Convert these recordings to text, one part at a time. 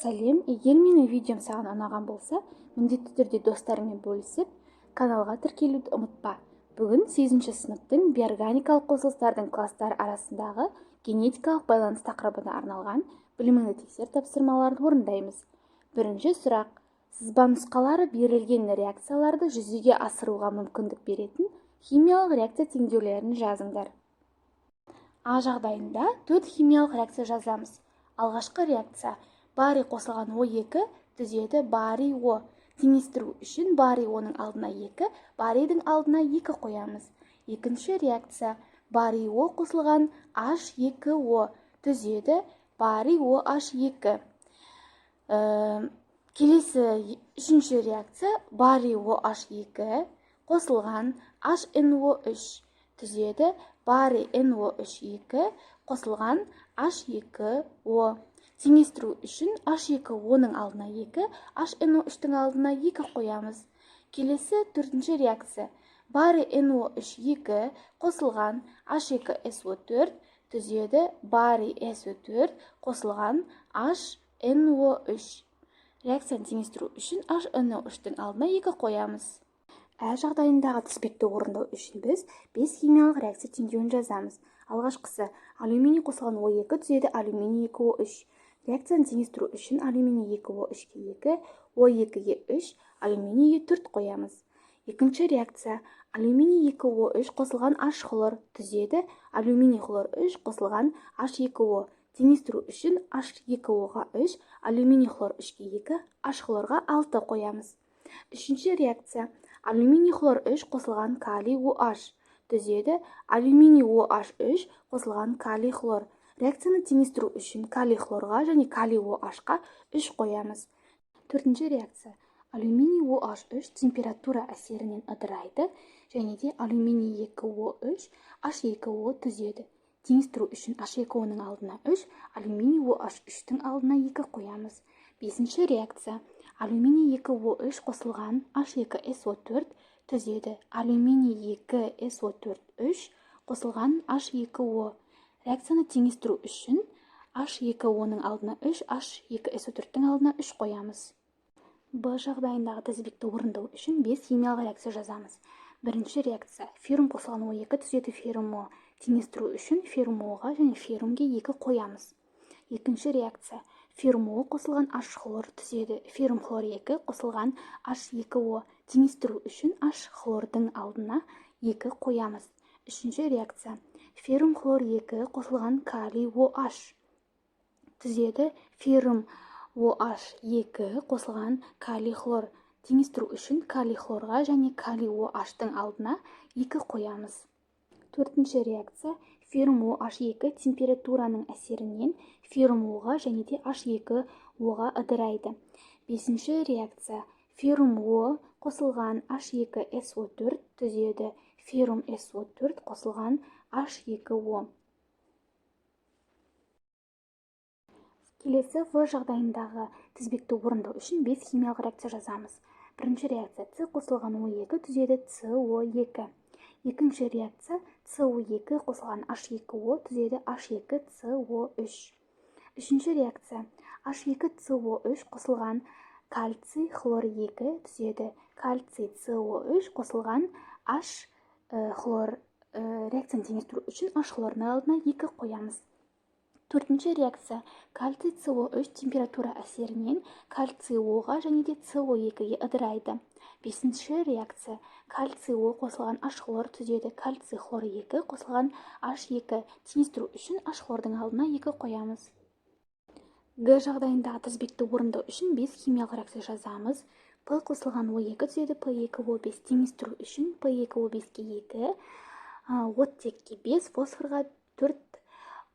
сәлем, егер менің видеом саған ұнаған болса, міндетті түрде достарыңмен бөлісіп, каналға тіркелуді ұмытпа. Бүгін 8-ші сыныптың биорганикалық қосылыстардың класстары арасындағы генетикалық байланыс тақырыбына арналған біліміңді тексер тапсырмаларын орындаймыз. Бірінші сұрақ: сызба нұсқалары берілген реакцияларды жүзеге асыруға мүмкіндік беретін химиялық реакция теңдеулерін жазыңдар. А жағдайында 4 химиялық реакция жазамыз. Алғашқы реакция: барий қосылған О2 түзеді барий О. Теңестіру үшін барий Оның алдына 2, барийдің алдына 2 қоямыз. Екінші реакция: барий О қосылған H2O түзеді барий OH2. Келесі үшінші реакция: барий OH2 қосылған HNO3 түзеді барий NO3 қосылған H2O. Теңестіру үшін H2Оның алдына 2, HNO3-тің алдына 2 қоямыз. Келесі төртінші реакция: барий NO3 қосылған H2SO4 түзеді барий SO4 қосылған HNO3. Реакцияны теңестіру үшін HNO3-тің алдына 2 қоямыз. Ә жағдайындағы тізбекті орындау үшін біз 5 химиялық реакция теңдеуін жазамыз. Алғашқысы: алюминий қосылған О2 түзеді алюминий 2O3. Реакцияны теңестіру үшін алюминий 2O3-ге 2, O2-ге 3, алюминийге 4 қоямыз. Екінші реакция: алюминий 2O3 қосылған H хлор түзеді алюминий хлор 3 қосылған H2O. Теңестіру үшін H2O-ға 3, алюминий хлор 3-ге 2, H хлорға 6 қоямыз. Үшінші реакция: алюминий хлор 3 қосылған калий OH түзеді алюминий OH3 қосылған калий хлор. Реакцияны теңестіру үшін калий хлорға және калий OH-қа 3 қоямыз. Төртінші реакция: алюминий OH3 температура әсерінен ыдырайды және де алюминий 2O3 H2O түзеді. Теңестіру үшін H2Оның алдына 3, алюминий OH3-тің алдына 2 қоямыз. Бесінші реакция: алюминий 2O3 қосылған H2SO4 түзеді алюминий 2SO4 қосылған H2O. Реакцияны теңестіру үшін H2Оның алдына 3, H2SO4-тің алдына 3 қоямыз. Б жағдайындағы тізбекті орындау үшін 5 химиялық реакция жазамыз. Бірінші реакция: феррум қосылған О2 түзеді феррум О. Теңестіру үшін феррум Оға және феррумге 2 қоямыз. Екінші реакция: феррум О қосылған H хлор түзеді феррум хлор 2 қосылған H2O. Теңестіру үшін H хлордың алдына 2 қоямыз. Үшінші реакция: феррум хлор 2 қосылған калий OH түзеді феррум OH2 қосылған калий хлор. Теңестіру үшін калий хлорға және калий OH-тың алдына 2 қоямыз. Төртінші реакция: феррум OH2 температураның әсерінен феррум Оға және де H2Оға ыдырайды. Бесінші реакция: феррум О қосылған H2SO4 түзеді феррум SO4 қосылған H2O. Келесі В жағдайындағы тізбекті орындау үшін 5 химиялық реакция жазамыз. Бірінші реакция: С қосылған О2 түзеді CO2. Екінші реакция: CO2 қосылған H2O түзеді H2CO3. Үшінші реакция: H2CO3 қосылған кальций хлор 2 түзеді кальций CO3 қосылған H хлор. Реакцияны теңестіру үшін H хлордың алдына 2 қоямыз. Төртінші реакция: кальций CO3 температура әсерінен кальций Оға және де CO2-ге ыдырайды. Бесінші реакция: кальций О қосылған H хлор түзеді кальций хлор 2 қосылған H2. Теңестіру үшін H хлордың алдына 2 қоямыз. Г жағдайындағы тізбекті орындау үшін 5 химиялық реакция жазамыз. П қосылған О2 түзеді P2O5. Теңестіру үшін P2O5-ге 2, оттекке 5, фосфорға 4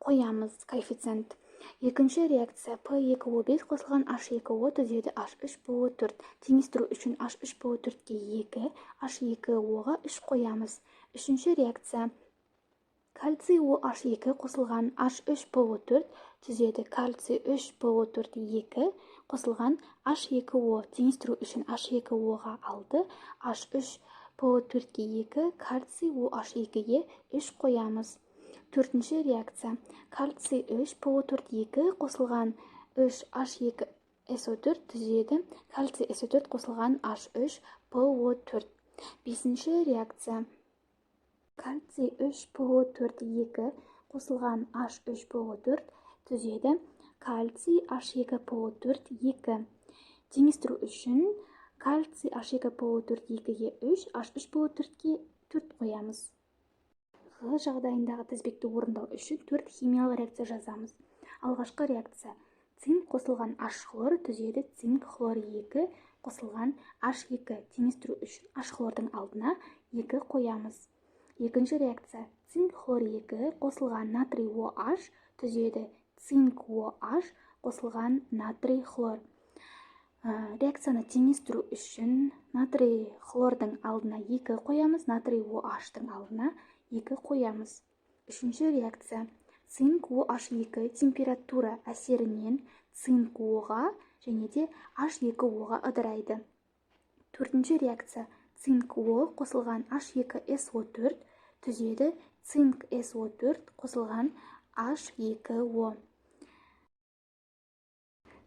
қоямыз коэффициент. Екінші реакция: P2O5 қосылған H2O түзеді H3PO4. Теңестіру үшін H3PO4-ге 2, H2Оға 3 қоямыз. Үшінші реакция: кальций OH2 қосылған H3PO4 түзеді кальций 3PO4 2 қосылған H2O. Теңестіру үшін H2Оға 6, H3PO4-ге 2, кальций OH2-ге 3 қоямыз. Төртінші реакция: кальций 3PO4 2 қосылған 3H2 SO4 түзеді кальций SO4 қосылған H3PO4. Бесінші реакция. Кальций 3PO4 2 қосылған H3PO4 түзеді кальций H2PO4 2. Теңестіру үшін кальций H2PO4 2-ге 3, H3PO4-ге 4 қоямыз. Г жағдайындағы тізбекті орындау үшін 4 химиялық реакция жазамыз. Алғашқы реакция. Цинк қосылған H хлор түзеді цинк хлор 2 қосылған H2. Теңестіру үшін H хлордың алдына 2 қоямыз. Екінші реакция. Цинк хлор 2 қосылған натрий OH түзеді цинк OH қосылған натрий хлор. Реакцияны теңестіру үшін натрий хлордың алдына 2 қоямыз, натрий OH-тың алдына 2 қоямыз. Үшінші реакция. Цинк OH2 температура әсерінен цинк Оға және де H2Оға ыдырайды. Төртінші реакция. Цинк О қосылған H2SO4 түзеді цинк SO4 қосылған H2O.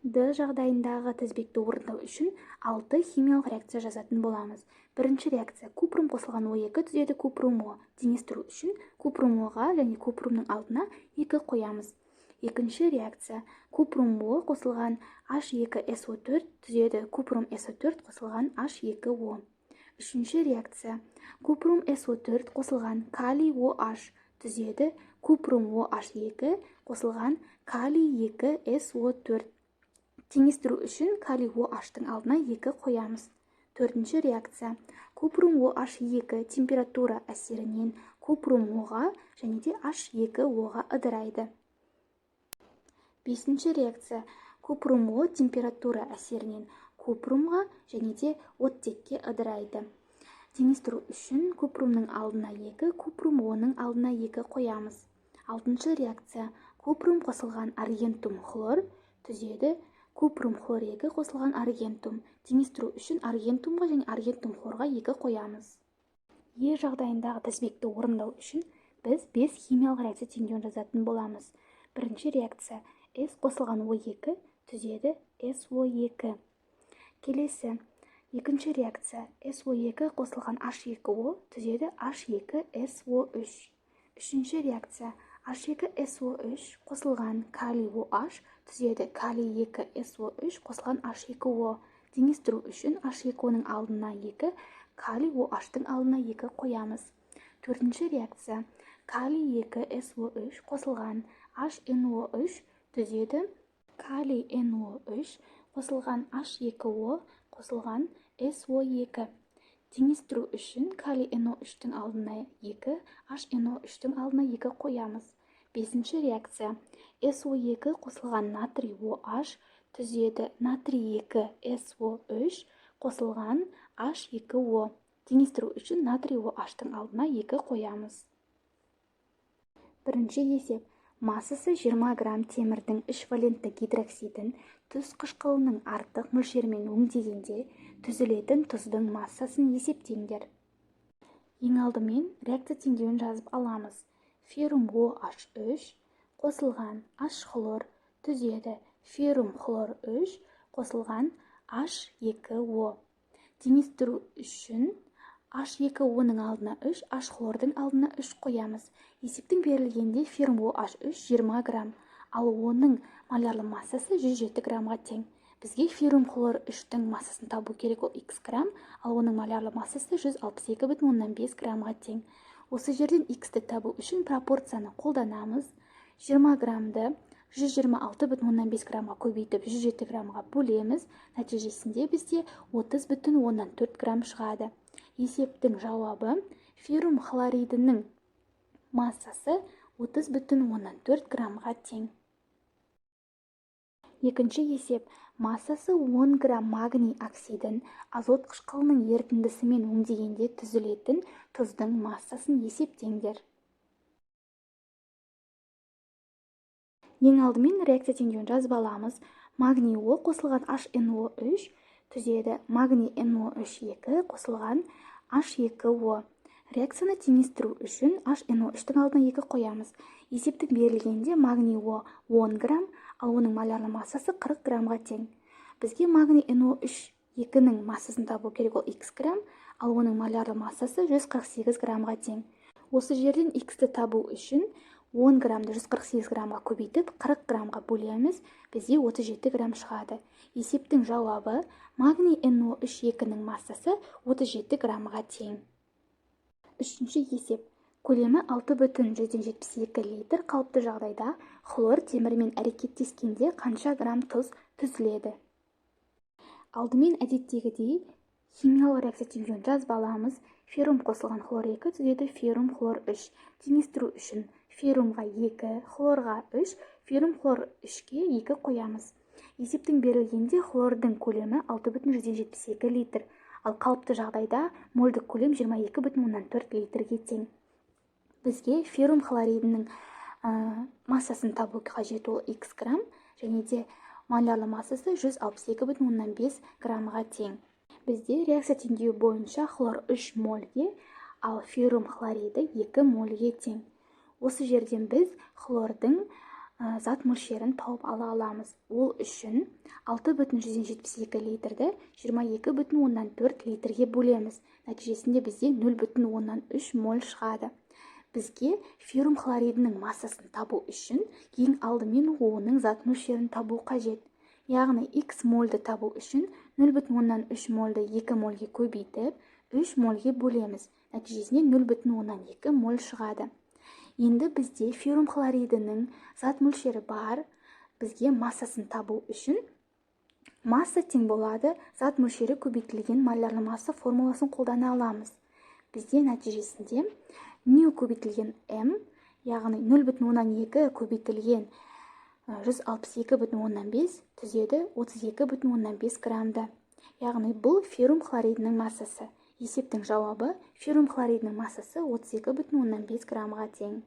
Д жағдайындағы тізбекті орындау үшін 6 химиялық реакция жазатын боламыз. Бірінші реакция. Купрум қосылған O2 түзеді купрум О. Теңестіру үшін купрум Оға және купрумның алдына 2 қоямыз. Екінші реакция. Купрум О қосылған H2SO4 түзеді купрум SO4 қосылған H2O. Үшінші реакция. Купрум SO4 қосылған калий OH түзеді купрум OH2 қосылған калий 2SO4. Теңестіру үшін калий OH-тың алдына 2 қоямыз. Төртінші реакция. Купрум OH2 температура әсерінен купрум Оға және де H2Оға ыдырайды. Бесінші реакция. Купрум О температура әсерінен купрумға және де оттекке ыдырайды. Теңестіру үшін купрумның алдына 2, купрум Оның алдына 2 қоямыз. Алтыншы реакция. Купрум қосылған аргентум хлор түзеді купрум хлор 2 қосылған аргентум. Теңестіру үшін аргентумға және аргентум хлорға 2 қоямыз. Е жағдайындағы тізбекті орындау үшін біз 5 химиялық реакция теңдеуін жазатын боламыз. Бірінші реакция. С қосылған O2 түзеді SO2. Келесі. Екінші реакция. SO2 қосылған H2O түзеді H2SO3. Үшінші реакция. H2SO3 қосылған калий OH түзеді калий 2SO3 қосылған H2O. Теңестіру үшін H2Оның алдына 2, калий OH-тың алдына 2 қоямыз. Төртінші реакция. Калий 2SO3 қосылған HNO3 түзеді калий NO3 қосылған H2O қосылған SO2. Теңестіру үшін калий NO3-тің алдына 2, HNO3-тің алдына 2 қоямыз. Бесінші реакция. SO2 қосылған натрий OH түзеді натрий 2SO3 қосылған H2O. Теңестіру үшін натрий OH-тың алдына 2 қоямыз. Бірінші есеп. Массасы 20 грамм темірдің 3 валентті гидроксидін тұз қышқылының артық мөлшерімен өңдегенде түзілетін тұздың массасын есептеңдер. Ең алдымен реакция теңдеуін жазып аламыз. Феррум OH3 қосылған H хлор түзеді феррум хлор 3 қосылған H2O. Теңестіру үшін H2Оның алдына 3, H хлордың алдына 3 қоямыз. Есептің берілгенде феррум OH3 20 грамм, ал оның молярлы массасы 107 граммға тең. Бізге феррум хлор 3-тің массасын табу керек, ол X грамм, ал оның молярлы массасы 162,5 граммға тең. Осы жерден X-ті табу үшін пропорцияны қолданамыз. 20 граммды 126,5 граммға көбейтіп 107 граммға бөлеміз. Нәтижесінде бізде 30,4 грамм шығады. Есептің жауабы феррум хлоридінің массасы 30,4 граммға тең. Екінші есеп. Массасы 10 грамм магний оксидін азот қышқылының ерітіндісімен өңдегенде түзілетін тұздың массасын есептеңдер. Ең алдымен реакция теңдеуін жазып аламыз. Магний О қосылған HNO3 түзеді магний NO3 2 қосылған H2O. Реакцияны теңестіру үшін HNO3-тің алдына 2 қоямыз. Есептің берілгенде магний О 10 грамм, ал оның молярлы массасы 40 граммға тең. Бізге магний NO3 2-нің массасын табу керек, ол x грамм, ал оның молярлы массасы 148 граммға тең. Осы жерден x-ті табу үшін 10 граммды 148 граммға көбейтіп 40 граммға бөлеміз, бізде 37 грамм шығады. Есептің жауабы магний NO3 2-нің массасы 37 граммға тең. Үшінші есеп. Көлемі 6,172 литр қалыпты жағдайда хлор темірмен әрекеттескенде қанша грамм тұз түзіледі? Алдымен әдеттегідей химиялық реакция теңдеуін жазып аламыз. Феррум қосылған хлор 2 түзеді феррум хлор 3. Теңестіру үшін феррумға 2, хлорға 3, феррум хлор 3-ке 2 қоямыз. Есептің берілгенде хлордың көлемі 6,172 литр, ал қалыпты жағдайда мольдік көлем 22,4 литрге тең. Бізге феррум хлоридінің массасын табу қажет, ол x грамм, және де молярлы массасы 162,5 граммға тең. Бізде реакция теңдеуі бойынша хлор 3 мольге, ал феррум хлориді 2 мольге тең. Осы жерден біз хлордың зат мөлшерін тауып ала аламыз. Ол үшін 6,172 литрді 22,4 литрге бөлеміз. Нәтижесінде бізде 0,3 моль шығады. Бізге феррум хлоридінің массасын табу үшін ең алдымен оның зат мөлшерін табу қажет. Яғни x мольді табу үшін 0,3 мольді 2 мольге көбейтіп 3 мольге бөлеміз. Нәтижесінде 0,2 моль шығады. Енді бізде феррум хлоридінің зат мөлшері бар. Бізге массасын табу үшін масса тең болады зат мөлшері көбейтілген молярлы масса формуласын қолдана аламыз. Бізде нәтижесінде ню көбейтілген m, яғни 0,2 көбейтілген 162,5 түзеді 32,5 граммды. Яғни бұл феррум хлоридінің массасы. Есептің жауабы феррум хлоридінің массасы 32,5 граммға тең.